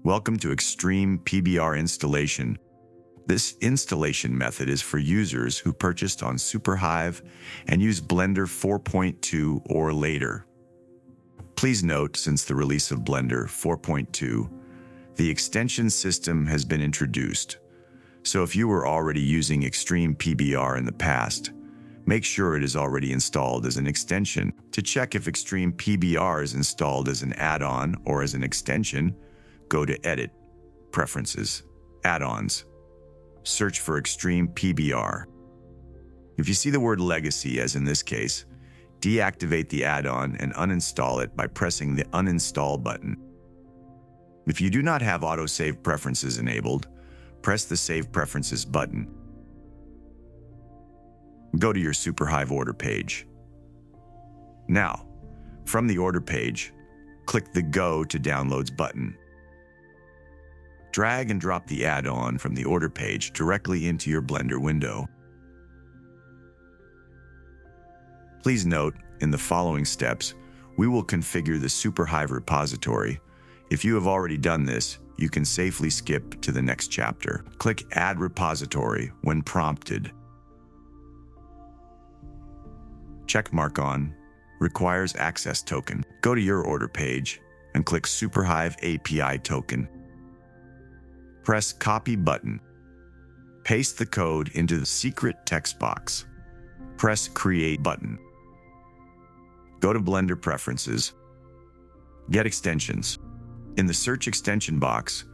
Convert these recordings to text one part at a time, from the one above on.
Welcome to Extreme PBR installation. This installation method is for users who purchased on Superhive and use Blender 4.2 or later. Please note, since the release of Blender 4.2, the extension system has been introduced. So if you were already using Extreme PBR in the past, make sure it is already installed as an extension. To check if Extreme PBR is installed as an add-on or as an extension, go to Edit, Preferences, Add-ons. Search for Extreme PBR. If you see the word Legacy, as in this case, deactivate the add-on and uninstall it by pressing the Uninstall button. If you do not have Auto-Save Preferences enabled, press the Save Preferences button. Go to your Superhive order page. Now, from the order page, click the Go to Downloads button. Drag and drop the add-on from the order page directly into your Blender window. Please note, in the following steps, we will configure the Superhive repository. If you have already done this, you can safely skip to the next chapter. Click Add Repository when prompted. Checkmark on Requires Access Token. Go to your order page and click Superhive API Token. Press Copy button. Paste the code into the secret text box. Press Create button. Go to Blender Preferences. Get Extensions. In the Search Extension box,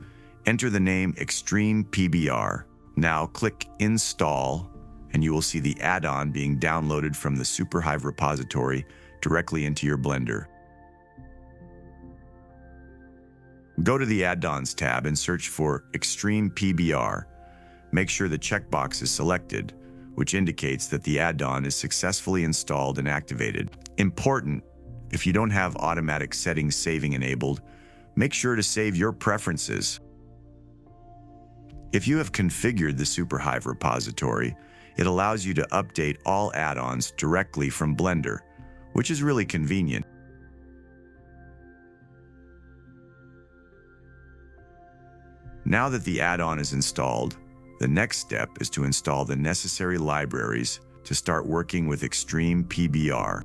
enter the name Extreme PBR. Now click Install, and you will see the add-on being downloaded from the Superhive repository directly into your Blender. Go to the Add-ons tab and search for Extreme PBR. Make sure the checkbox is selected, which indicates that the add-on is successfully installed and activated. Important, if you don't have automatic settings saving enabled, make sure to save your preferences. If you have configured the Superhive repository, it allows you to update all add-ons directly from Blender, which is really convenient. Now that the add-on is installed, the next step is to install the necessary libraries to start working with Extreme PBR.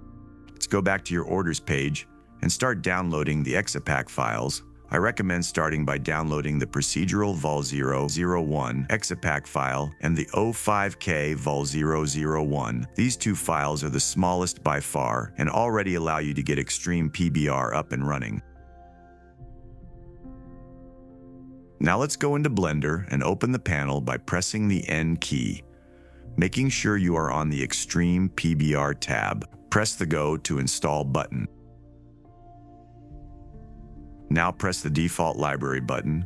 Let's go back to your orders page and start downloading the Exapack files. I recommend starting by downloading the procedural vol001 Exapack file and the O5K vol001. These two files are the smallest by far and already allow you to get Extreme PBR up and running. Now let's go into Blender and open the panel by pressing the N key. Making sure you are on the Extreme PBR tab, press the Go to Install button. Now press the Default Library button.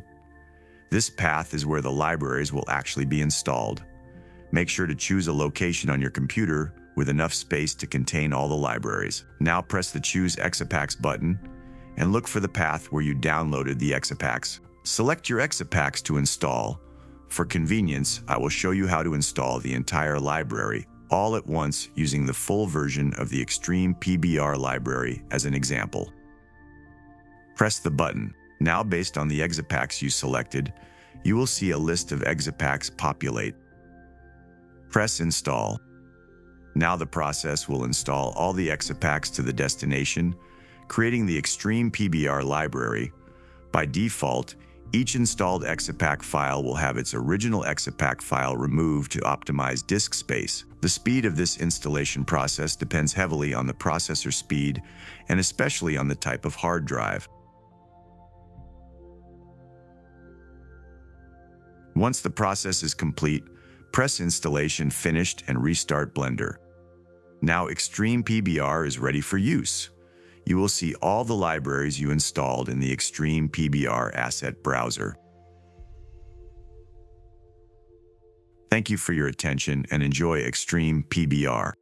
This path is where the libraries will actually be installed. Make sure to choose a location on your computer with enough space to contain all the libraries. Now press the Choose Exapacks button and look for the path where you downloaded the Exapacks. Select your Exapacks to install. For convenience, I will show you how to install the entire library all at once using the full version of the Extreme PBR library as an example. Press the button. Now, based on the Exapacks you selected, you will see a list of Exapacks populate. Press Install. Now the process will install all the Exapacks to the destination, creating the Extreme PBR library. By default, each installed Exapack file will have its original Exapack file removed to optimize disk space. The speed of this installation process depends heavily on the processor speed and especially on the type of hard drive. Once the process is complete, press Installation Finished and restart Blender. Now Extreme PBR is ready for use. You will see all the libraries you installed in the Extreme PBR asset browser. Thank you for your attention and enjoy Extreme PBR.